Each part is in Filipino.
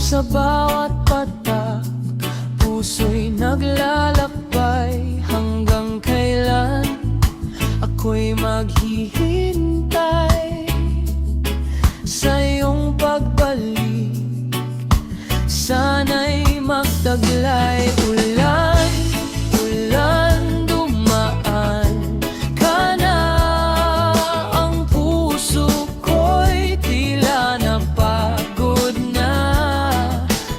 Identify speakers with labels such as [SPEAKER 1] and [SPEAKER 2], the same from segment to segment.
[SPEAKER 1] Sa bawat patak, puso'y naglalakbay. Hanggang kailan ako'y maghihintay sa iyong pagbalik? Sana'y magtaglay. Ulan, ulan, dumaan ka na. Ang puso ko'y tila napagod na.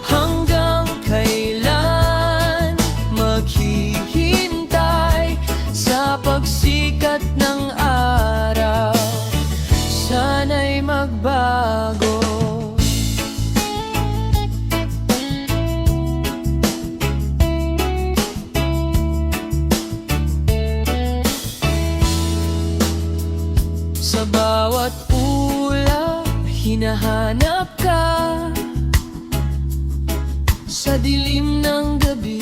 [SPEAKER 1] Hanggang kailan maghihintay sa pagsikat ng araw? Sana'y magbago. Sa bawat ulap, hinahanap ka. Sa dilim ng gabi,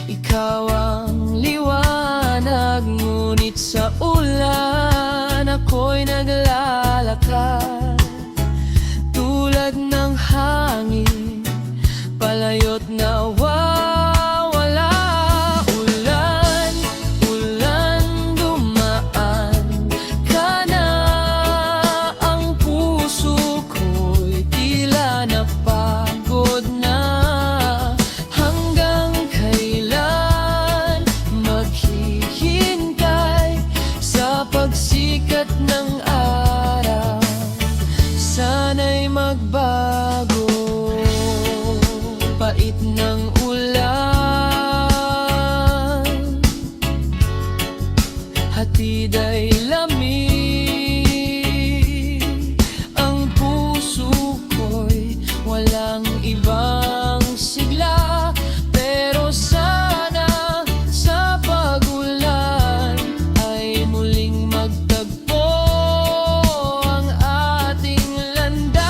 [SPEAKER 1] ikaw ang liwanag. Ngunit sa ulan, ako'y naglalakad. Tulad ng hangin, palayo't nawawala. Ulan, ulan, dumaan ka na. Ang puso ko'y tila napagod na. Hanggang kailan maghihintay sa pagsikat ng araw? Sana'y magbago. Pait ng ulan, hatid ay lamig. Ang puso ko'y walang ibang sigla. Pero sana sa pag-ulan ay muling magtagpo ang ating landas.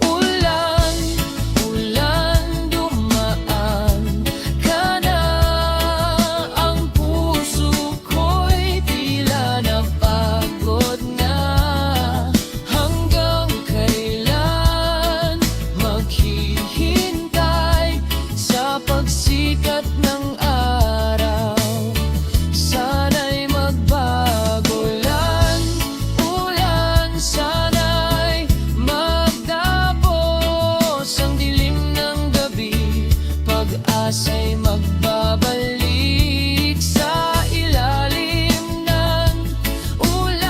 [SPEAKER 1] Ulan, ulan, dumaan ka na. Ang puso ko'y tila napagod na. Hanggang kailan maghihintay sa pagsikat ng araw? Sana'y magbago. Ulan, ulan, sana'y magtapos ang dilim ng gabi. Pag-asa'y magbabalik sa ilalim ng ulan.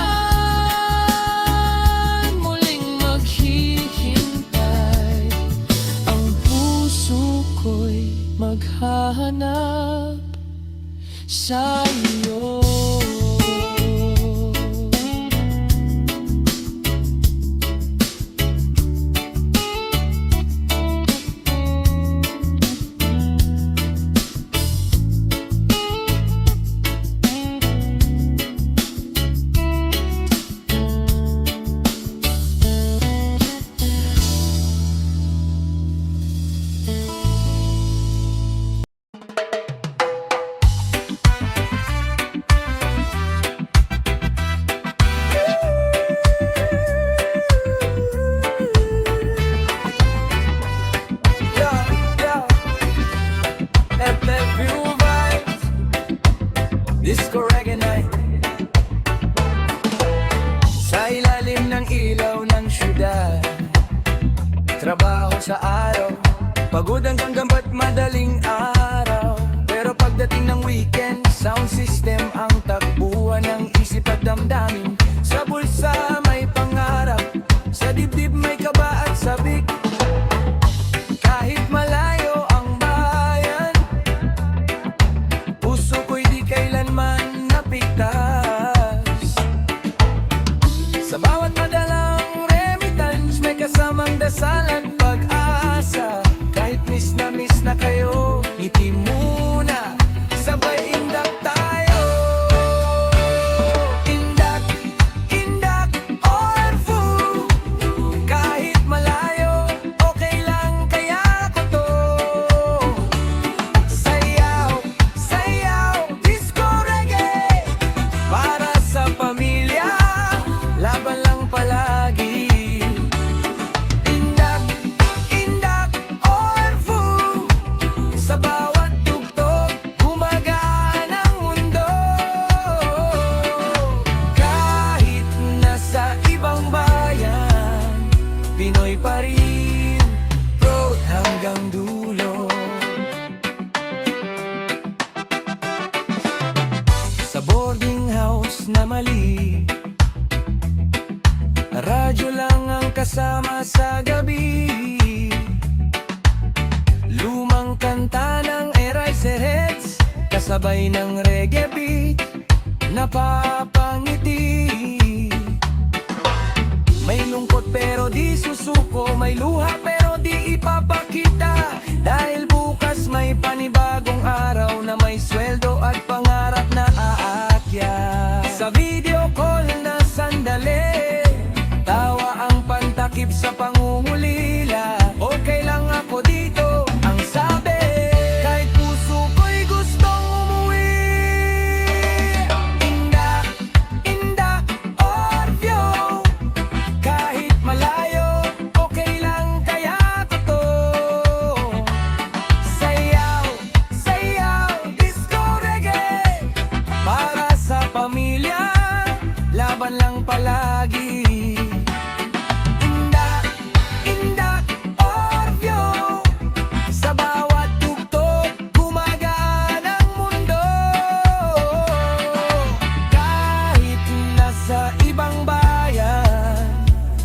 [SPEAKER 1] Muling maghihintay ang puso ko'y maghahanap sa iyo. Disco reggae night. Sa ilalim ng ilaw ng syudad, trabaho sa araw, pagod hanggang gabat madaling araw. Pero pagdating ng weekend, sound system ang takbuhan ng isip at damdamin. Sa bulsa may pangarap, sa dibdib may kaba at sabik. Kahit malayo ang bayan, puso ko'y di kailanman napigtas. Sa bawat madalang remittance, may kasamang dasalan, pag-asa. Kahit miss na kayo, ngiti muna, sabay indak tayo. Indak, indak, magkasama sa gabi. Lumang kanta ng Eraserheads, kasabay ng reggae beat, napapangiti. May lungkot pero di susuko, may luha pero di ipapakita. Dahil bukas may panibagong araw na may sweldo at pangarap na aakyat. Sa video call na sandali, tawa ang pantakip sa pangungulila. Okay lang ako dito, ang sabi, kahit puso ko'y gustong umuwi. Inda, Inda, Orvio, kahit malayo, okay lang kaya ko to. Sayaw, sayaw, disco reggae, para sa pamilya, laban lang palagi. Inda, Inda, Orvio, sa bawat tugtog, gumagaan ang mundo. Kahit nasa ibang bayan,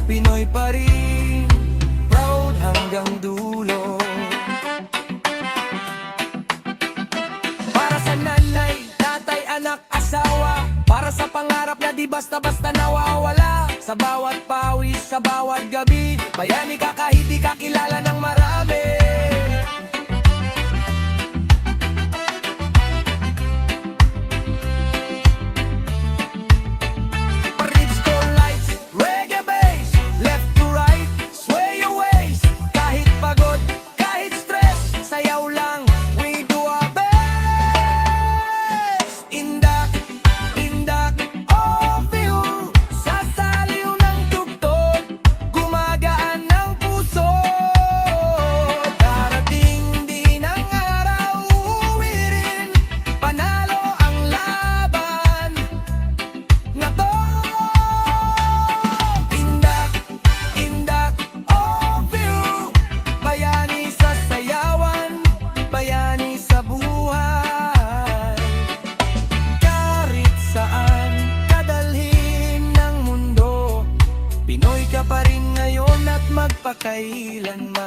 [SPEAKER 1] Pinoy pa rin, proud hanggang dulo. Para sa nanay, tatay, anak, asawa, para sa pangarap na di basta-basta nawawala. Sa bawat pawis, sa bawat gabi, bayani ka kahit di ka kilala ng marami. Ribs to lights, reggae bass, left to right, sway your waist. Kahit pagod, kahit stress, sayaw lang, we do our best. Indak, Indak, Orvio, sa saliw ng tugtog, gumagaan ng puso. Darating din ang araw, uuwi rin, panalo ang laban na to. Indak, Indak, Orvio, bayani sa sayawan, bayani sa buhay. Kahit saan kadalhin ng mundo, Pinoy ka pa rin ngayon at magpakailanman.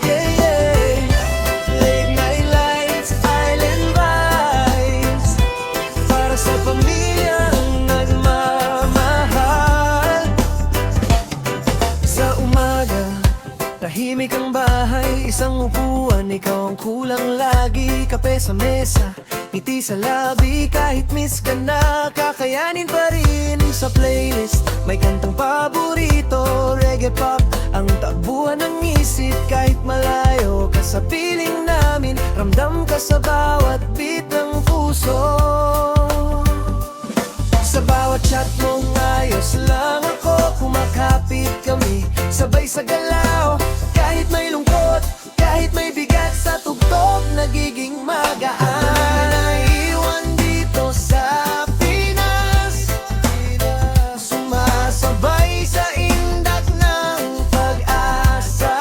[SPEAKER 1] Yeah, yeah. Late night lights, island vibes, para sa pamilyang nagmamahal. Sa umaga, tahimik ang bahay, isang upuan, ikaw ang kulang lagi. Kape sa mesa, ngiti sa labi, kahit miss ka na, kakayanin pa rin. Sa playlist, may kantang paborito, reggae pop, ang takbuhan ng isip. Kahit malayo ka sa piling namin, ramdam ka sa bawat beat ng puso. Sa bawat chat mo, ayos lang ako, kumakapit kami, sabay sa galaw. Kahit may lungkot, kahit may bigat, sa tugtog nagiging magaan. Naiwan dito sa Pinas, sumasabay sa indak ng pag-asa.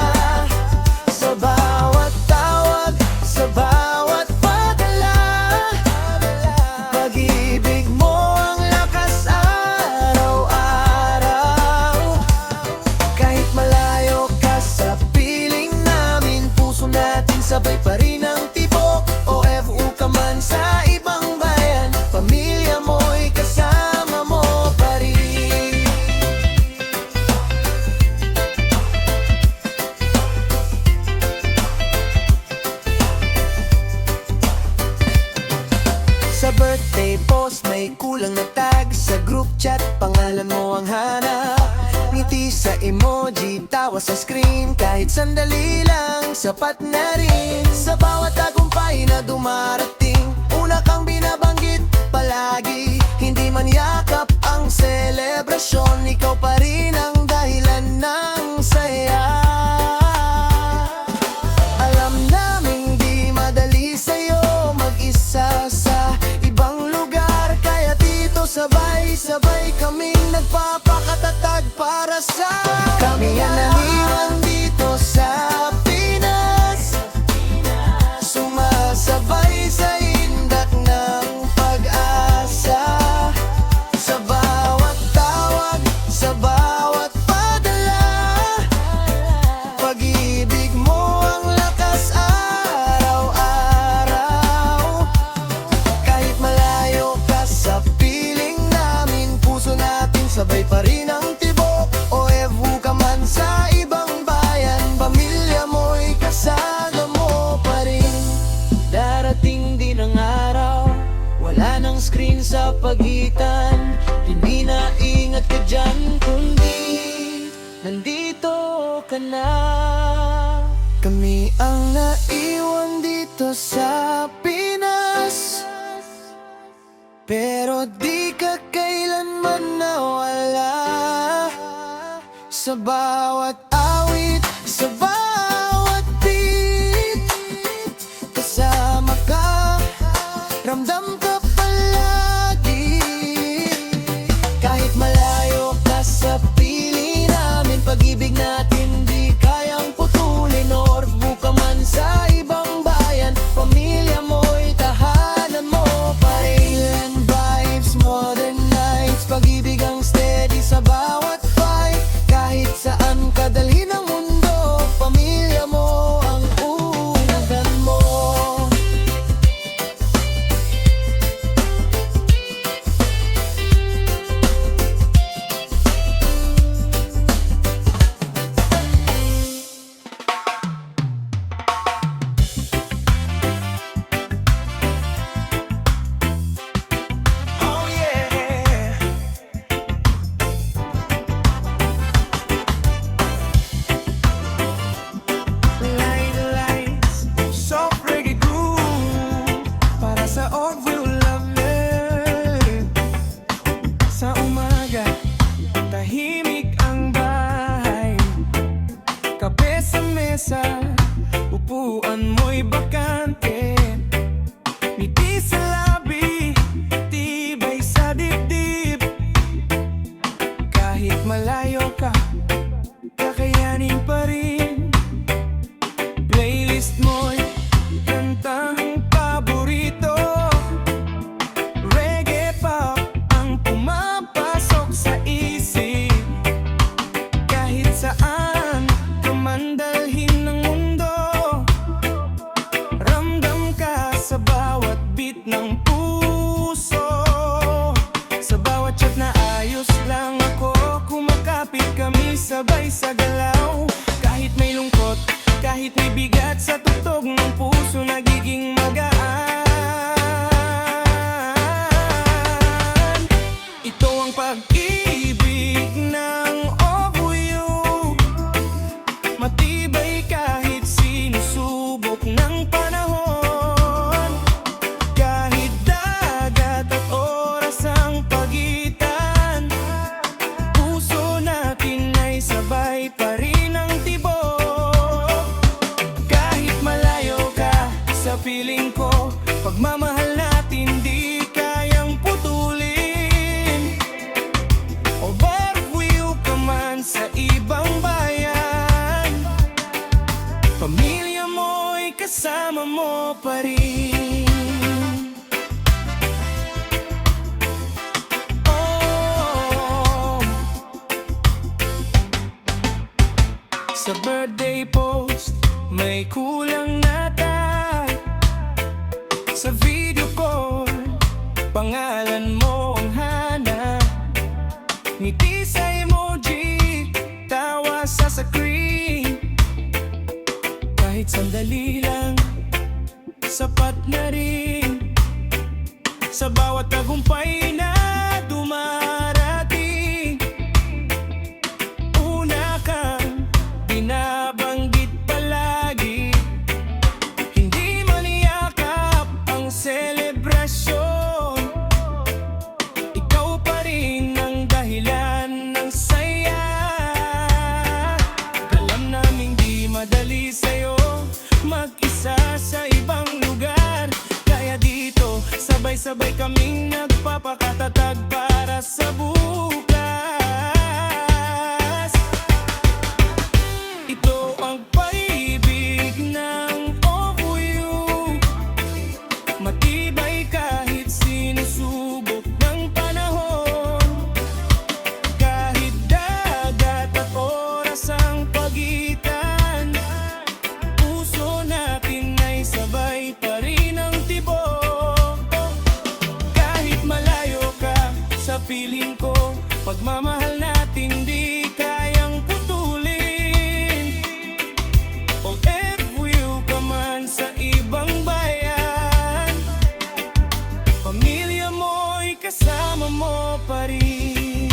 [SPEAKER 1] Sa bawat tawag, sa bawat padala, pag-ibig mo ang lakas araw-araw. Kahit malayo ka sa piling namin, puso natin sabay pa rin ang tibok. OFU ka man sa ibang bayan, pamilya mo'y kasama mo pa rin. Sa birthday post may kulang na tag, sa group chat pangalan mo ang hanap. Ngiti sa emoji, tawa sa screen, kahit sandali lang, sapat na rin. Sa bawat tagumpay na dumarating, una kang binabanggit palagi. Hindi man yakap ang selebrasyon, ikaw pa rin ang dahilan ng saya. Alam naming di madali sa'yo mag-isa sa ibang lugar, kaya dito sabay sabay-sabay kaming nagpapakatatag para sa kami ang naniwan dito sa Pinas, sumasabay sa indak ng pag-asa. Sa bawat tawag, sa bawat padala, pag-ibig mo ang lakas araw-araw. Kahit malayo ka sa piling namin, puso natin sabay pa rin ang tibok. OFW ka man sa ibang bayan, pamilya mo'y kasama mo pa rin. Darating din ang araw, wala nang screen sa pagitan. Hindi na ingat ka dyan, kundi nandito ka na. Kami ang naiwan dito sa Pinas, pero di ka kailanman nawala. Sa bawat awit, sa bawat beat, kasama ka, ramdam ka palagi. Kahit malayo ka sa piling namin, pag-ibig natin di kayang putulin. Orbu ka man sa ibang bayan, pamilya mo'y tahanan mo pa rin. Land vibes, modern nights, pag-ibig ang steady sa bawat fight. Kahit saan ka dalhin ang mundo, pamilya mo ang unahan mo. Oh yeah. Light lights, soft reggae groove, para sa Orville lovely. Sa umaga, tahimik ang bahay, kape sa mesa, upuan mo'y bakante. Ngiti sa labi, tibay sa dibdib. Kahit malayo ka, kakayanin pa rin. Playlist mo'y kantang paborito, reggae pop ang pumapasok sa isip. Kahit saan ka man dalhin ng mundo, ramdam ka sa bawat beat ng puso. Sa bawat chat na ayos lang ako, kumakapit kami sabay sa galaw. Kahit may lungkot, kahit may bigat, sa tugtog ng puso nagiging magaan. Ito ang pag-ibig ng OFW, matibay kahit sinusubok ng panahon. Kahit dagat at oras ang pagitan, puso natin ay sabay pa rin ang tibok. Kahit malayo ka sa piling ko, pagmamahal natin di kayang putulin. O barwiw ka man sa ibang bayan, pamilya mo'y kasama mo pa rin. Oh, sa birthday post, may kulang na tag. Sa video call, pangalan mo ang hana. Ngiti sa emoji, tawa sa screen. Kahit sandali lang, sapat na rin. Sa bawat tagumpay na dumarating, una kang binabanggit palagi. Hindi maniyakap ang selebrasyon, ikaw pa rin ang dahilan ng saya. Alam naming di madali sa'yo mag-isa sa ibang lugar, kaya dito sabay-sabay kaming nagpapakasaya. piling ko, pagmamahal natin di kayang putulin. OFW ka man sa ibang bayan, pamilya mo'y kasama mo pa rin.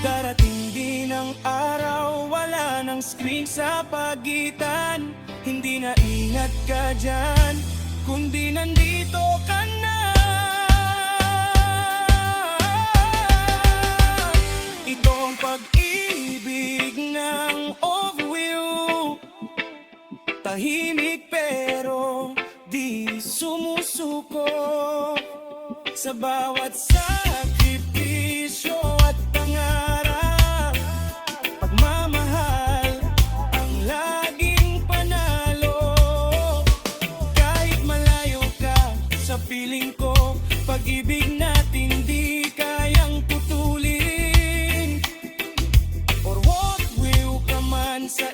[SPEAKER 1] Darating din ang araw, wala nang screen sa pagitan. Hindi na ingat ka dyan, kundi nandito ka na. Ito ang pag-ibig ng OFW, tahimik pero di sumusuko. Sa bawat sakripisyo at pangarap, pagmamahal ang laging panalo. Kahit malayo ka sa piling ko, pag-ibig natin di kayang putulin. Or what will ka man sa